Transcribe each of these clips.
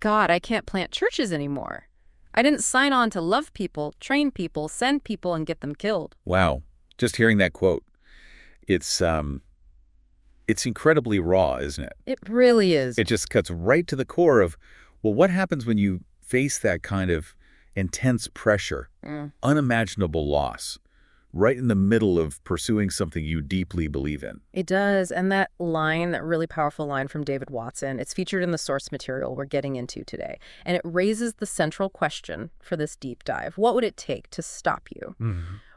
God, I can't plant churches anymore. I didn't sign on to love people, train people, send people, and get them killed. Wow. Just hearing that quote, it's incredibly raw, isn't it? It really is. It just cuts right to the core of, well, what happens when you face that kind of intense pressure, unimaginable loss, right in the middle of pursuing something you deeply believe in? It does. And that line, that really powerful line from David Watson, it's featured in the source material we're getting into today. And it raises the central question for this deep dive. What would it take to stop you?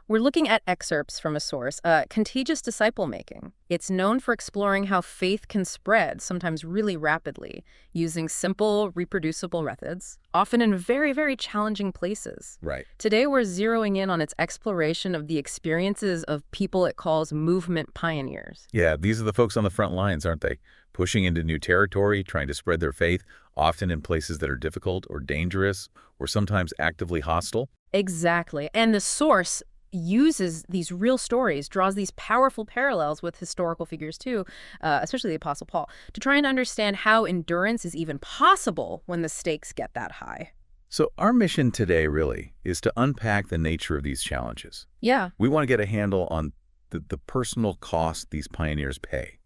We're looking at excerpts from a source, Contagious Disciple-Making. It's known for exploring how faith can spread, sometimes really rapidly, using simple, reproducible methods, often in very, very challenging places. Right. Today, we're zeroing in on its exploration of the experiences of people it calls movement pioneers. Yeah, these are the folks on the front lines, aren't they? Pushing into new territory, trying to spread their faith, often in places that are difficult or dangerous or sometimes actively hostile. Exactly. And the source uses these real stories, draws these powerful parallels with historical figures too, especially the Apostle Paul, to try and understand how endurance is even possible when the stakes get that high. So our mission today really is to unpack the nature of these challenges. Yeah. We want to get a handle on the personal cost these pioneers pay.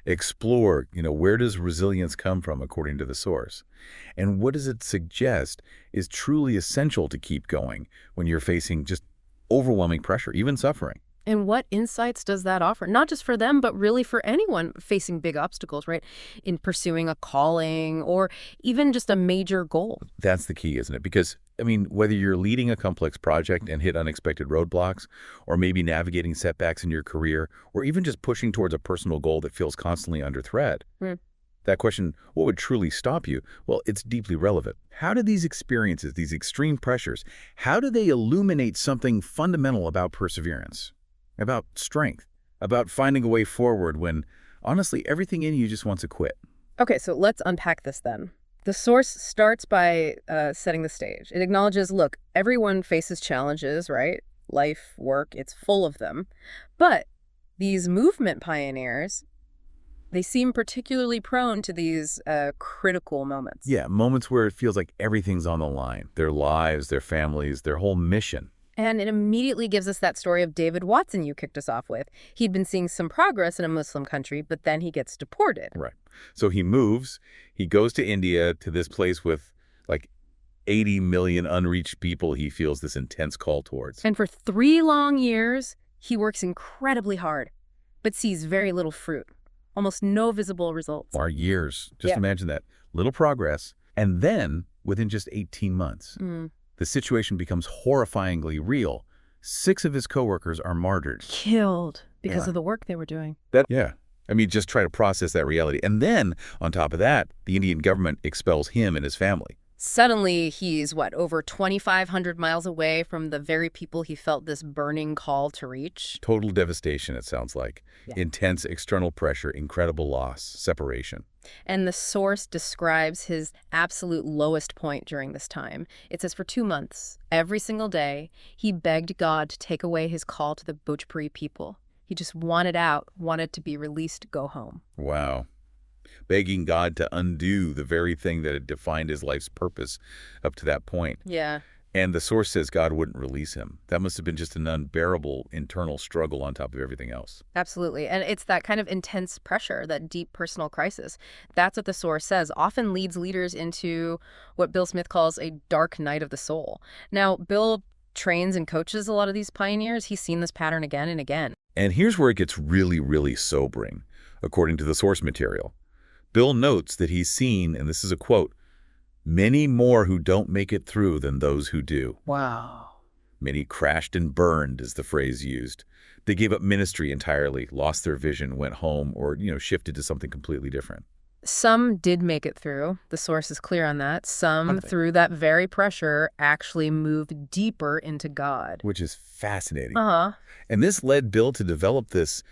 Explore, where does resilience come from according to the source? And what does it suggest is truly essential to keep going when you're facing just overwhelming pressure, even suffering? And what insights does that offer? Not just for them, but really for anyone facing big obstacles, right? In pursuing a calling or even just a major goal. That's the key, isn't it? Because, whether you're leading a complex project and hit unexpected roadblocks, or maybe navigating setbacks in your career, or even just pushing towards a personal goal that feels constantly under threat, that question, what would truly stop you? Well, it's deeply relevant. How do these experiences, these extreme pressures, how do they illuminate something fundamental about perseverance, about strength, about finding a way forward when, honestly, everything in you just wants to quit? Okay, so let's unpack this then. The source starts by setting the stage. It acknowledges, look, everyone faces challenges, right? Life, work, it's full of them. But these movement pioneers, they seem particularly prone to these critical moments. Yeah, moments where it feels like everything's on the line. Their lives, their families, their whole mission. And it immediately gives us that story of David Watson you kicked us off with. He'd been seeing some progress in a Muslim country, but then he gets deported. Right. So he moves, he goes to India, to this place with like 80 million unreached people he feels this intense call towards. And for 3 long years, he works incredibly hard, but sees very little fruit. Almost no visible results. Or years. Just imagine that. Little progress. And then, within just 18 months, the situation becomes horrifyingly real. 6 of his coworkers are martyred. Killed because of the work they were doing. Just try to process that reality. And then, on top of that, the Indian government expels him and his family. Suddenly, he's, over 2,500 miles away from the very people he felt this burning call to reach? Total devastation, it sounds like. Yeah. Intense external pressure, incredible loss, separation. And the source describes his absolute lowest point during this time. It says for 2 months, every single day, he begged God to take away his call to the Bhojpuri people. He just wanted out, wanted to be released to go home. Wow. Begging God to undo the very thing that had defined his life's purpose up to that point. Yeah. And the source says God wouldn't release him. That must have been just an unbearable internal struggle on top of everything else. Absolutely. And it's that kind of intense pressure, that deep personal crisis. That's what the source says often leads leaders into what Bill Smith calls a dark night of the soul. Now, Bill trains and coaches a lot of these pioneers. He's seen this pattern again and again. And here's where it gets really, really sobering, according to the source material. Bill notes that he's seen, and this is a quote, many more who don't make it through than those who do. Wow. Many crashed and burned is the phrase used. They gave up ministry entirely, lost their vision, went home, or, shifted to something completely different. Some did make it through. The source is clear on that. Some, through that very pressure, actually moved deeper into God. Which is fascinating. Uh-huh. And this led Bill to develop this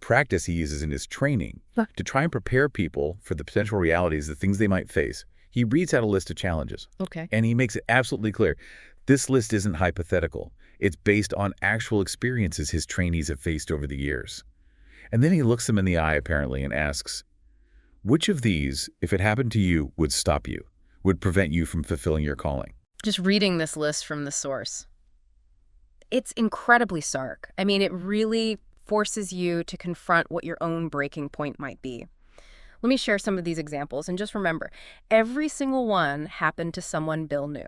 practice he uses in his training to try and prepare people for the potential realities, the things they might face. He reads out a list of challenges. Okay. And he makes it absolutely clear. This list isn't hypothetical. It's based on actual experiences his trainees have faced over the years. And then he looks them in the eye, apparently, and asks, Which of these, if it happened to you, would stop you, would prevent you from fulfilling your calling? Just reading this list from the source, it's incredibly stark. I mean, it really forces you to confront what your own breaking point might be. Let me share some of these examples, and just remember, every single one happened to someone Bill knew.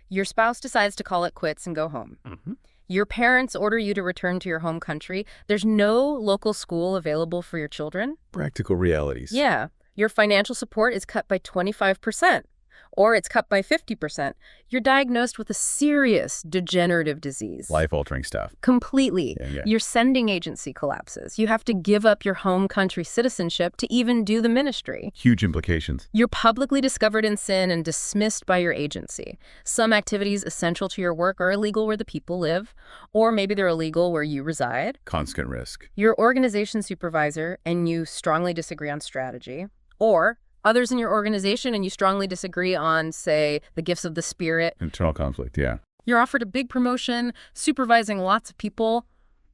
Your spouse decides to call it quits and go home. Your parents order you to return to your home country. There's no local school available for your children. Practical realities. Yeah. Your financial support is cut by 25%, or it's cut by 50%. You're diagnosed with a serious degenerative disease. Life-altering stuff. Completely. Yeah. Your sending agency collapses. You have to give up your home country citizenship to even do the ministry. Huge implications. You're publicly discovered in sin and dismissed by your agency. Some activities essential to your work are illegal where the people live, or maybe they're illegal where you reside. Constant risk. Your organization supervisor and you strongly disagree on strategy, or others in your organization and you strongly disagree on, say, the gifts of the Spirit. Internal conflict, yeah. You're offered a big promotion, supervising lots of people,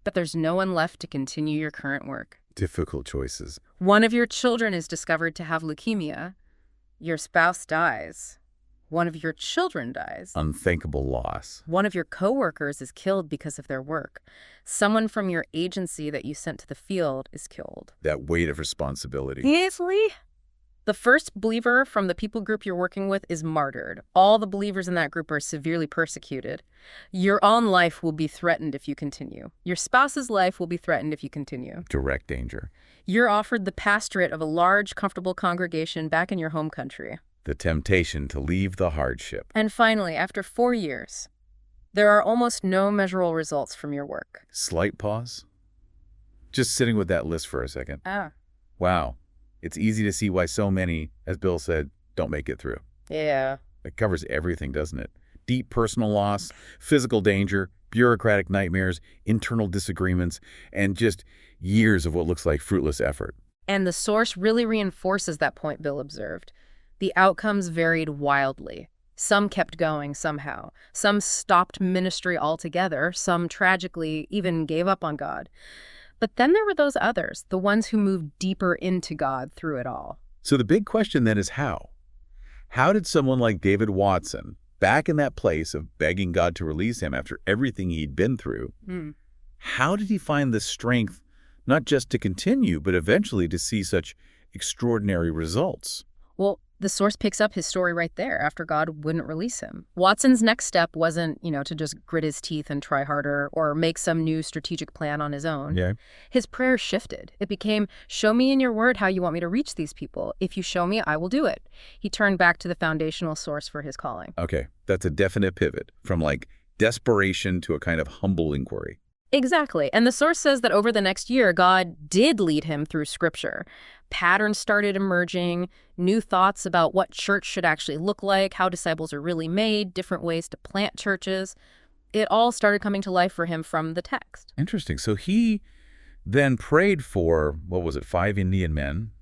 but there's no one left to continue your current work. Difficult choices. One of your children is discovered to have leukemia. Your spouse dies. One of your children dies. Unthinkable loss. One of your coworkers is killed because of their work. Someone from your agency that you sent to the field is killed. That weight of responsibility. Easily. The first believer from the people group you're working with is martyred. All the believers in that group are severely persecuted. Your own life will be threatened if you continue. Your spouse's life will be threatened if you continue. Direct danger. You're offered the pastorate of a large, comfortable congregation back in your home country. The temptation to leave the hardship. And finally, after 4 years, there are almost no measurable results from your work. Slight pause. Just sitting with that list for a second. Wow. It's easy to see why so many, as Bill said, don't make it through. Yeah. It covers everything, doesn't it? Deep personal loss, physical danger, bureaucratic nightmares, internal disagreements, and just years of what looks like fruitless effort. And the source really reinforces that point Bill observed. The outcomes varied wildly. Some kept going somehow. Some stopped ministry altogether. Some tragically even gave up on God. But then there were those others, the ones who moved deeper into God through it all. So the big question then is how? How did someone like David Watson, back in that place of begging God to release him after everything he'd been through, how did he find the strength not just to continue, but eventually to see such extraordinary results? Well, the source picks up his story right there after God wouldn't release him. Watson's next step wasn't, to just grit his teeth and try harder or make some new strategic plan on his own. Yeah. His prayer shifted. It became, show me in your word how you want me to reach these people. If you show me, I will do it. He turned back to the foundational source for his calling. Okay, that's a definite pivot from like desperation to a kind of humble inquiry. Exactly. And the source says that over the next year, God did lead him through Scripture. Patterns started emerging, new thoughts about what church should actually look like, how disciples are really made, different ways to plant churches. It all started coming to life for him from the text. Interesting. So he then prayed for, 5 Indian men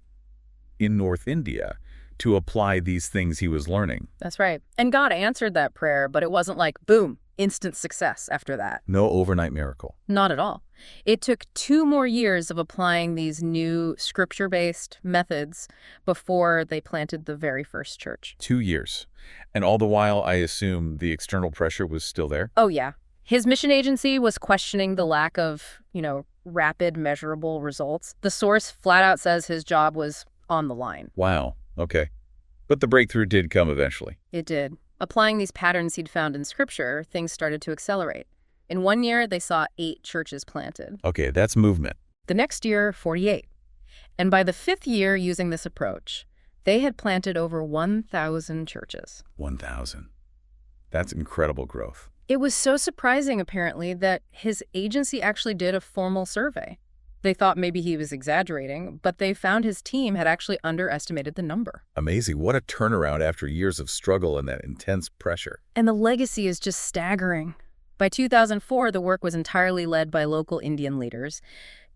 in North India to apply these things he was learning. That's right. And God answered that prayer, but it wasn't like, boom, instant success after that. No overnight miracle. Not at all. It took 2 more years of applying these new scripture-based methods before they planted the very first church. 2 years. And all the while, I assume the external pressure was still there? Oh, yeah. His mission agency was questioning the lack of, rapid, measurable results. The source flat out says his job was on the line. Wow. Okay. But the breakthrough did come eventually. It did. Applying these patterns he'd found in Scripture, things started to accelerate. In 1 year, they saw 8 churches planted. Okay, that's movement. The next year, 48. And by the 5th year using this approach, they had planted over 1,000 churches. 1,000. That's incredible growth. It was so surprising, apparently, that his agency actually did a formal survey. They thought maybe he was exaggerating, but they found his team had actually underestimated the number. Amazing. What a turnaround after years of struggle and that intense pressure. And the legacy is just staggering. By 2004, the work was entirely led by local Indian leaders.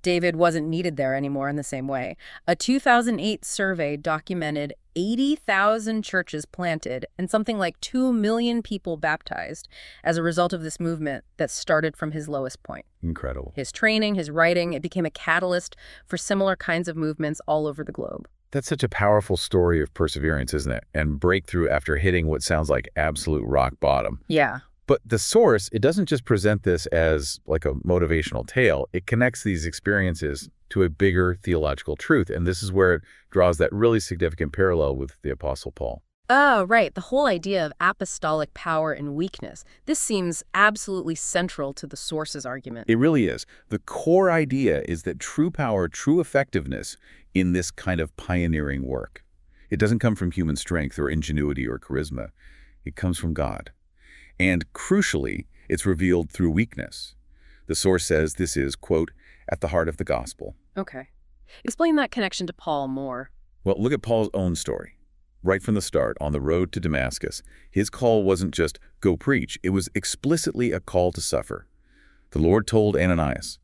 David wasn't needed there anymore in the same way. A 2008 survey documented 80,000 churches planted and something like 2 million people baptized as a result of this movement that started from his lowest point. Incredible. His training, his writing, it became a catalyst for similar kinds of movements all over the globe. That's such a powerful story of perseverance, isn't it? And breakthrough after hitting what sounds like absolute rock bottom. Yeah. But the source, it doesn't just present this as like a motivational tale. It connects these experiences to a bigger theological truth. And this is where it draws that really significant parallel with the Apostle Paul. Oh, right. The whole idea of apostolic power and weakness. This seems absolutely central to the source's argument. It really is. The core idea is that true power, true effectiveness in this kind of pioneering work, it doesn't come from human strength or ingenuity or charisma. It comes from God. And crucially, it's revealed through weakness. The source says this is, quote, at the heart of the gospel. Okay. Explain that connection to Paul more. Well, look at Paul's own story. Right from the start, on the road to Damascus, his call wasn't just, go preach. It was explicitly a call to suffer. The Lord told Ananias,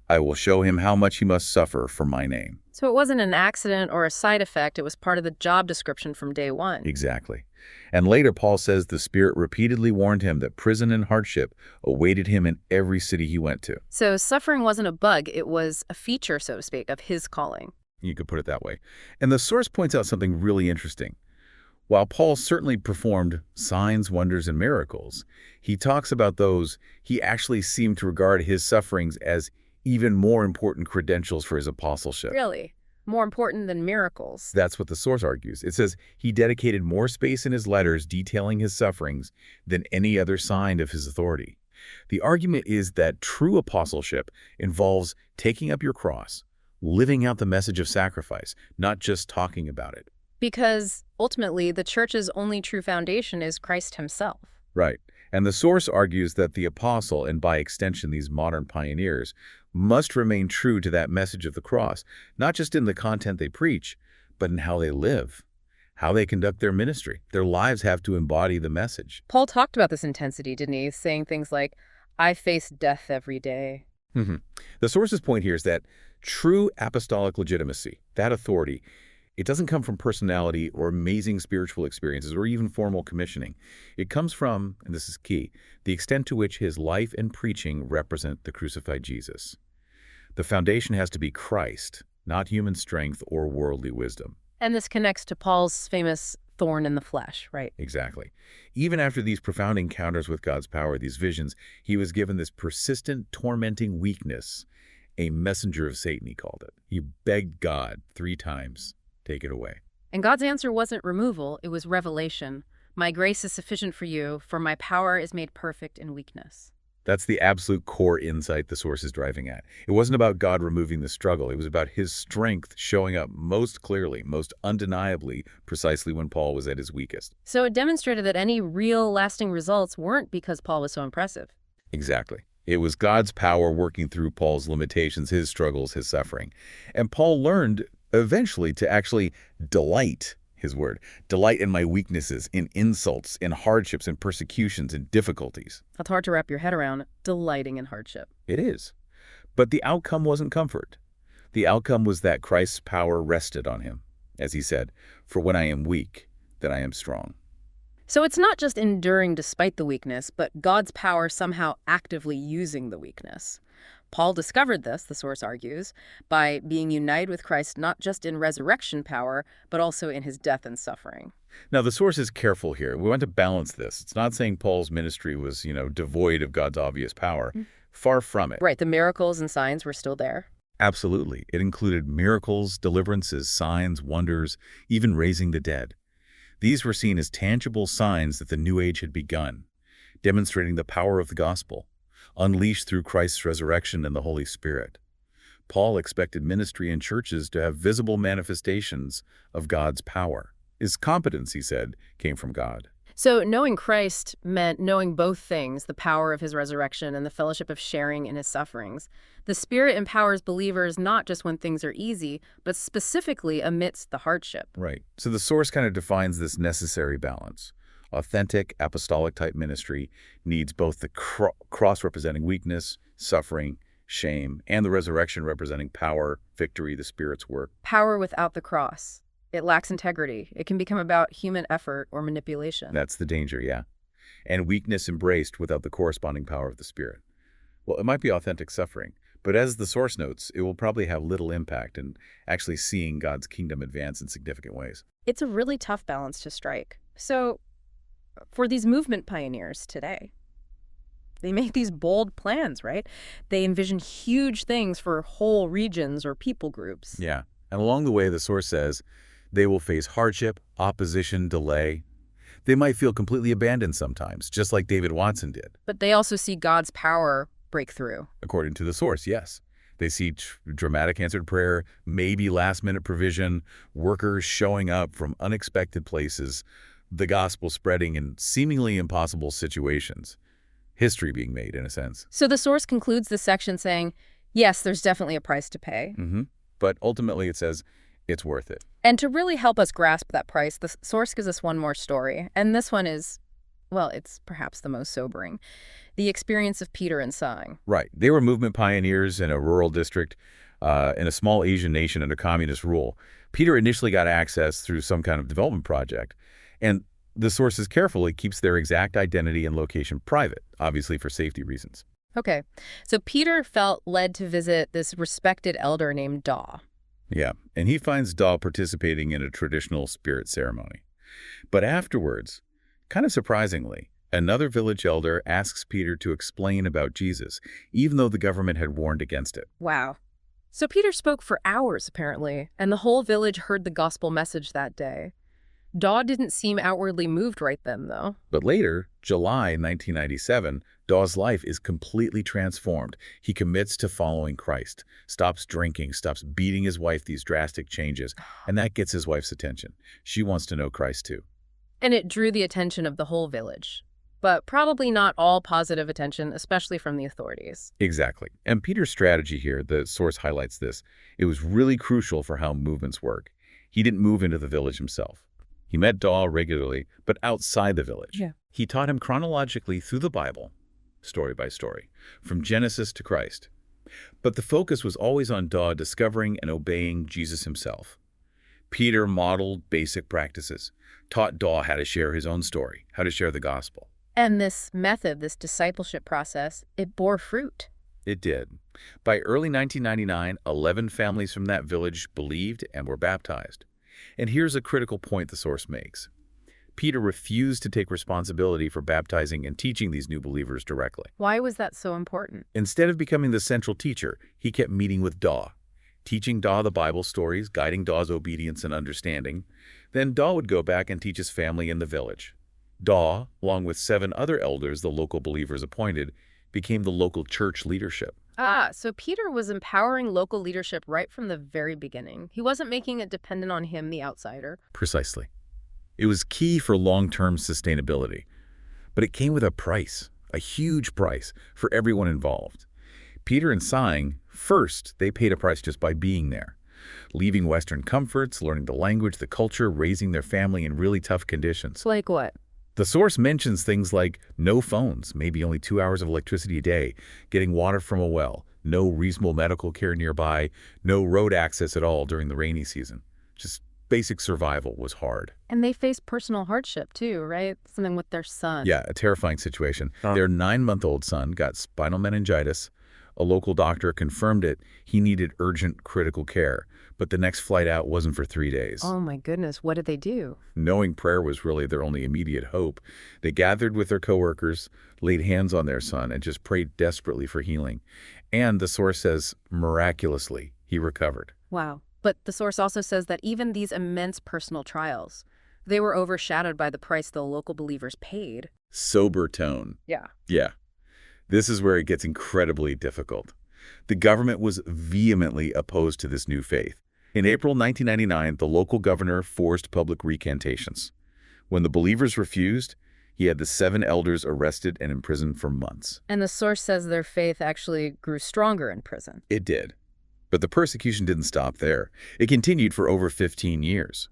I will show him how much he must suffer for my name. So it wasn't an accident or a side effect. It was part of the job description from day one. Exactly. And later, Paul says the Spirit repeatedly warned him that prison and hardship awaited him in every city he went to. So suffering wasn't a bug. It was a feature, so to speak, of his calling. You could put it that way. And the source points out something really interesting. While Paul certainly performed signs, wonders, and miracles, he talks about those he actually seemed to regard his sufferings as even more important credentials for his apostleship. Really? More important than miracles? That's what the source argues. It says he dedicated more space in his letters detailing his sufferings than any other sign of his authority. The argument is that true apostleship involves taking up your cross, living out the message of sacrifice, not just talking about it. Because ultimately, the church's only true foundation is Christ himself. Right. And the source argues that the apostle, and by extension these modern pioneers, must remain true to that message of the cross, not just in the content they preach, but in how they live, how they conduct their ministry. Their lives have to embody the message. Paul talked about this intensity, didn't he? Saying things like, I face death every day. The source's point here is that true apostolic legitimacy, that authority, it doesn't come from personality or amazing spiritual experiences or even formal commissioning. It comes from, and this is key, the extent to which his life and preaching represent the crucified Jesus. The foundation has to be Christ, not human strength or worldly wisdom. And this connects to Paul's famous thorn in the flesh, right? Exactly. Even after these profound encounters with God's power, these visions, he was given this persistent, tormenting weakness. A messenger of Satan, he called it. He begged God 3 times. Take it away. And God's answer wasn't removal, it was revelation. My grace is sufficient for you, for my power is made perfect in weakness. That's the absolute core insight the source is driving at. It wasn't about God removing the struggle. It was about his strength showing up most clearly, most undeniably, precisely when Paul was at his weakest. So it demonstrated that any real lasting results weren't because Paul was so impressive. Exactly. It was God's power working through Paul's limitations, his struggles, his suffering. And Paul learned eventually to actually delight, his word, delight in my weaknesses, in insults, in hardships, in persecutions, in difficulties. That's hard to wrap your head around, delighting in hardship. It is. But the outcome wasn't comfort. The outcome was that Christ's power rested on him. As he said, for when I am weak, then I am strong. So it's not just enduring despite the weakness, but God's power somehow actively using the weakness. Paul discovered this, the source argues, by being united with Christ not just in resurrection power, but also in his death and suffering. Now, the source is careful here. We want to balance this. It's not saying Paul's ministry was, devoid of God's obvious power. Far from it. Right, the miracles and signs were still there. Absolutely. It included miracles, deliverances, signs, wonders, even raising the dead. These were seen as tangible signs that the new age had begun, demonstrating the power of the gospel, unleashed through Christ's resurrection and the Holy Spirit. Paul expected ministry in churches to have visible manifestations of God's power. His competence, he said, came from God. So knowing Christ meant knowing both things, the power of his resurrection and the fellowship of sharing in his sufferings. The Spirit empowers believers not just when things are easy, but specifically amidst the hardship. Right. So the source kind of defines this necessary balance. Authentic, apostolic-type ministry needs both the cross representing weakness, suffering, shame, and the resurrection representing power, victory, the Spirit's work. Power without the cross. It lacks integrity. It can become about human effort or manipulation. That's the danger, yeah. And weakness embraced without the corresponding power of the Spirit. Well, it might be authentic suffering, But as the source notes, it will probably have little impact in actually seeing God's kingdom advance in significant ways. It's a really tough balance to strike. So, for these movement pioneers today, they make these bold plans, right? They envision huge things for whole regions or people groups. Yeah. And along the way, the source says, they will face hardship, opposition, delay. They might feel completely abandoned sometimes, just like David Watson did. But they also see God's power break through. According to the source, yes. They see dramatic answered prayer, maybe last-minute provision, workers showing up from unexpected places, the gospel spreading in seemingly impossible situations. History being made, in a sense. So the source concludes this section saying, yes, there's definitely a price to pay. But ultimately it says it's worth it. And to really help us grasp that price, the source gives us one more story. And this one is, well, it's perhaps the most sobering. The experience of Peter and Saeng. Right. They were movement pioneers in a rural district in a small Asian nation under communist rule. Peter initially got access through some kind of development project. And the sources carefully keeps their exact identity and location private, obviously for safety reasons. Okay. So Peter felt led to visit this respected elder named Daw. Yeah, and he finds Daw participating in a traditional spirit ceremony. But afterwards, kind of surprisingly, another village elder asks Peter to explain about Jesus, even though the government had warned against it. Wow. So Peter spoke for hours, apparently, and the whole village heard the gospel message that day. Daw didn't seem outwardly moved right then, though. But later, July 1997, Daw's life is completely transformed. He commits to following Christ, stops drinking, stops beating his wife, these drastic changes, and that gets his wife's attention. She wants to know Christ too. And it drew the attention of the whole village. But probably not all positive attention, especially from the authorities. Exactly. And Peter's strategy here, the source highlights this, it was really crucial for how movements work. He didn't move into the village himself. He met Daw regularly, but outside the village. Yeah. He taught him chronologically through the Bible, story by story, from Genesis to Christ. But the focus was always on Daw discovering and obeying Jesus himself. Peter modeled basic practices, taught Daw how to share his own story, how to share the gospel. And this method, this discipleship process, it bore fruit. It did. By early 1999, 11 families from that village believed and were baptized. And here's a critical point the source makes. Peter refused to take responsibility for baptizing and teaching these new believers directly. Why was that so important? Instead of becoming the central teacher, he kept meeting with Daw, teaching Daw the Bible stories, guiding Daw's obedience and understanding. Then Daw would go back and teach his family in the village. Daw, along with 7 other elders the local believers appointed, became the local church leadership. So Peter was empowering local leadership right from the very beginning. He wasn't making it dependent on him, the outsider. Precisely. It was key for long-term sustainability. But it came with a price, a huge price, for everyone involved. Peter and Saeng, first, they paid a price just by being there. Leaving Western comforts, learning the language, the culture, raising their family in really tough conditions. Like what? The source mentions things like no phones, maybe only 2 hours of electricity a day, getting water from a well, no reasonable medical care nearby, no road access at all during the rainy season. Just basic survival was hard. And they faced personal hardship too, right? Something with their son. Yeah, a terrifying situation. Their 9-month-old son got spinal meningitis. A local doctor confirmed it. He needed urgent critical care, but the next flight out wasn't for 3 days. Oh my goodness, what did they do? Knowing prayer was really their only immediate hope, they gathered with their coworkers, laid hands on their son, and just prayed desperately for healing. And the source says, miraculously, he recovered. Wow. But the source also says that even these immense personal trials, they were overshadowed by the price the local believers paid. Sober tone. Yeah. Yeah. This is where it gets incredibly difficult. The government was vehemently opposed to this new faith. In April 1999, the local governor forced public recantations. When the believers refused, he had the 7 elders arrested and imprisoned for months. And the source says their faith actually grew stronger in prison. It did. But the persecution didn't stop there. It continued for over 15 years.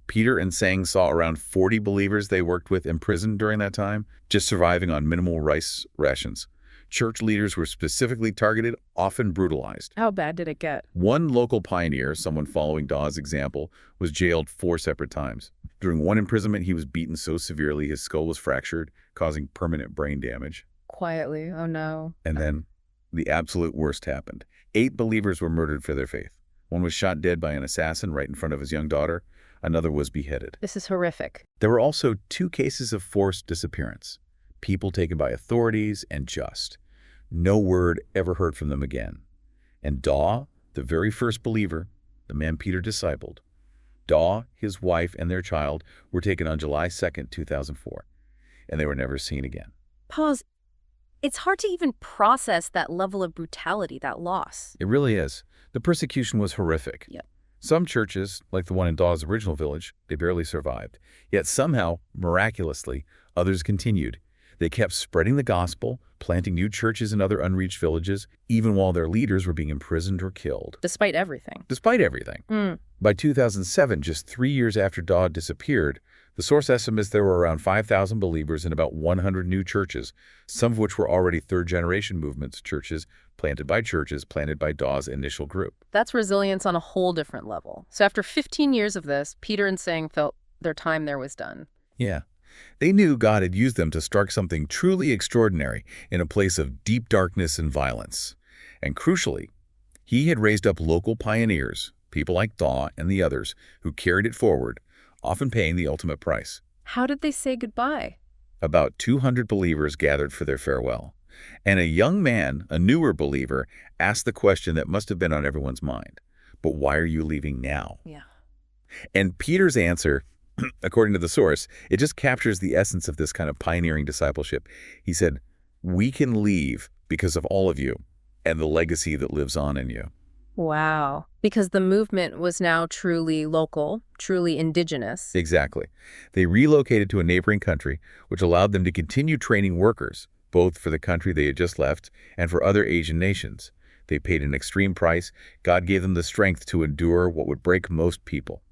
Peter and Saeng saw around 40 believers they worked with imprisoned during that time, just surviving on minimal rice rations. Church leaders were specifically targeted, often brutalized. How bad did it get? One local pioneer, someone following Daw's example, was jailed 4 separate times. During one imprisonment, he was beaten so severely his skull was fractured, causing permanent brain damage. Quietly, oh no. And then the absolute worst happened. 8 believers were murdered for their faith. One was shot dead by an assassin right in front of his young daughter. Another was beheaded. This is horrific. There were also 2 cases of forced disappearance. People taken by authorities and just. No word ever heard from them again. And Daw, the very first believer, the man Peter discipled, Daw, his wife, and their child were taken on July 2nd, 2004, and they were never seen again. Pause. It's hard to even process that level of brutality, that loss. It really is. The persecution was horrific. Yep. Some churches, like the one in Daw's original village, they barely survived. Yet somehow, miraculously, others continued. They kept spreading the gospel, planting new churches in other unreached villages, even while their leaders were being imprisoned or killed. Despite everything. Despite everything. By 2007, just 3 years after Daw disappeared, the source estimates there were around 5,000 believers in about 100 new churches, some of which were already third-generation movements, churches planted by Daw's initial group. That's resilience on a whole different level. So after 15 years of this, Peter and Saeng felt their time there was done. Yeah. They knew God had used them to start something truly extraordinary in a place of deep darkness and violence. And crucially, he had raised up local pioneers, people like Daw and the others, who carried it forward, often paying the ultimate price. How did they say goodbye? About 200 believers gathered for their farewell. And a young man, a newer believer, asked the question that must have been on everyone's mind. But why are you leaving now? Yeah. And Peter's answer, according to the source, it just captures the essence of this kind of pioneering discipleship. He said, "We can leave because of all of you and the legacy that lives on in you." Wow. Because the movement was now truly local, truly indigenous. Exactly. They relocated to a neighboring country, which allowed them to continue training workers, both for the country they had just left and for other Asian nations. They paid an extreme price. God gave them the strength to endure what would break most people.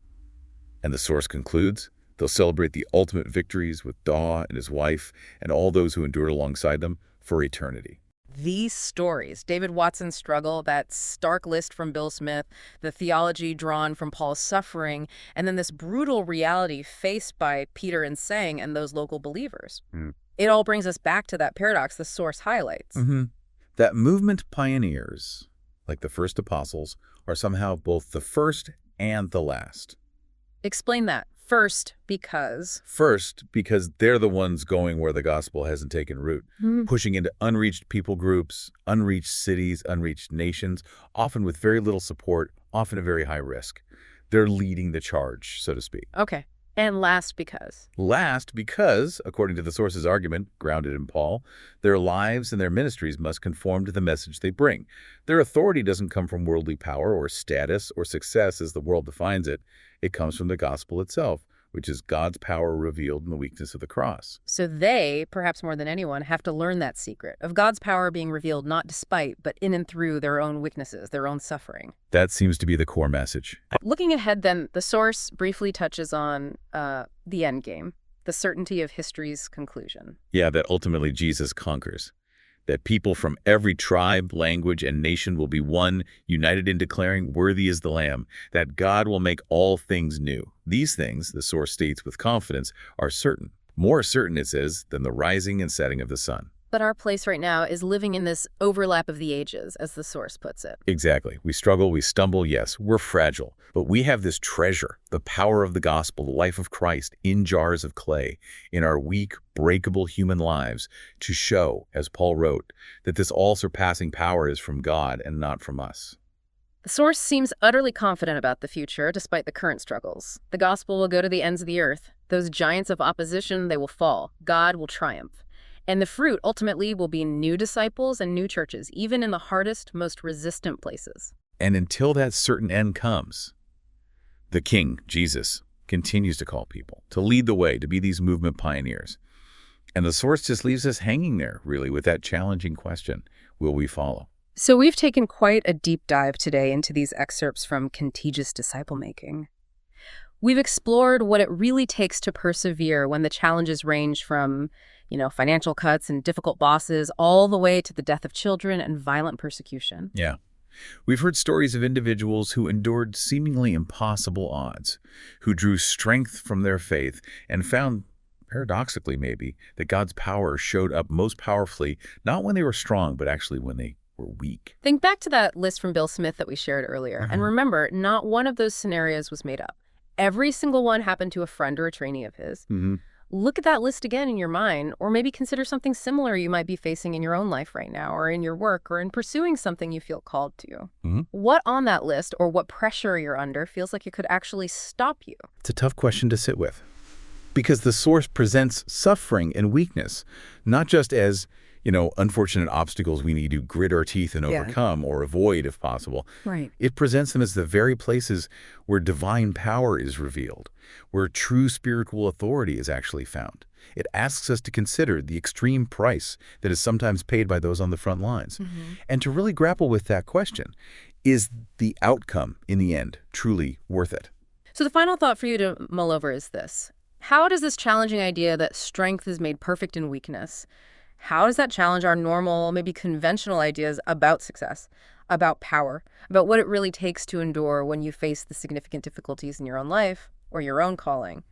And the source concludes, they'll celebrate the ultimate victories with Daw and his wife and all those who endured alongside them for eternity. These stories, David Watson's struggle, that stark list from Bill Smith, the theology drawn from Paul's suffering, and then this brutal reality faced by Peter and Saeng and those local believers. It all brings us back to that paradox the source highlights. That movement pioneers, like the first apostles, are somehow both the first and the last. Explain that. First, because they're the ones going where the gospel hasn't taken root, pushing into unreached people groups, unreached cities, unreached nations, often with very little support, often at very high risk. They're leading the charge, so to speak. Okay. And last, because? Last, because, according to the source's argument, grounded in Paul, their lives and their ministries must conform to the message they bring. Their authority doesn't come from worldly power or status or success as the world defines it. It comes from the gospel itself, which is God's power revealed in the weakness of the cross. So they, perhaps more than anyone, have to learn that secret of God's power being revealed not despite, but in and through their own weaknesses, their own suffering. That seems to be the core message. Looking ahead then, the source briefly touches on the end game, the certainty of history's conclusion. Yeah, that ultimately Jesus conquers. That people from every tribe, language, and nation will be one, united in declaring, "Worthy is the Lamb," that God will make all things new. These things, the source states with confidence, are certain. More certain, it says, than the rising and setting of the sun. But our place right now is living in this overlap of the ages, as the source puts it. Exactly. We struggle, we stumble, yes, we're fragile. But we have this treasure, the power of the gospel, the life of Christ, in jars of clay, in our weak, breakable human lives, to show, as Paul wrote, that this all-surpassing power is from God and not from us. The source seems utterly confident about the future, despite the current struggles. The gospel will go to the ends of the earth. Those giants of opposition, they will fall. God will triumph. And the fruit, ultimately, will be new disciples and new churches, even in the hardest, most resistant places. And until that certain end comes, the King, Jesus, continues to call people, to lead the way, to be these movement pioneers. And the source just leaves us hanging there, really, with that challenging question, will we follow? So we've taken quite a deep dive today into these excerpts from Contagious Disciple-Making. We've explored what it really takes to persevere when the challenges range from financial cuts and difficult bosses, all the way to the death of children and violent persecution. Yeah. We've heard stories of individuals who endured seemingly impossible odds, who drew strength from their faith and found, paradoxically maybe, that God's power showed up most powerfully, not when they were strong, but actually when they we're weak. Think back to that list from Bill Smith that we shared earlier. And remember, not one of those scenarios was made up. Every single one happened to a friend or a trainee of his. Look at that list again in your mind, or maybe consider something similar you might be facing in your own life right now, or in your work, or in pursuing something you feel called to. What on that list, or what pressure you're under, feels like it could actually stop you? It's a tough question to sit with, because the source presents suffering and weakness, not just as, unfortunate obstacles we need to grit our teeth and overcome or avoid if possible. Right. It presents them as the very places where divine power is revealed, where true spiritual authority is actually found. It asks us to consider the extreme price that is sometimes paid by those on the front lines, and to really grapple with that question. Is the outcome, in the end, truly worth it? So the final thought for you to mull over is this. How does this challenging idea that strength is made perfect in weakness, how does that challenge our normal, maybe conventional ideas about success, about power, about what it really takes to endure when you face the significant difficulties in your own life or your own calling?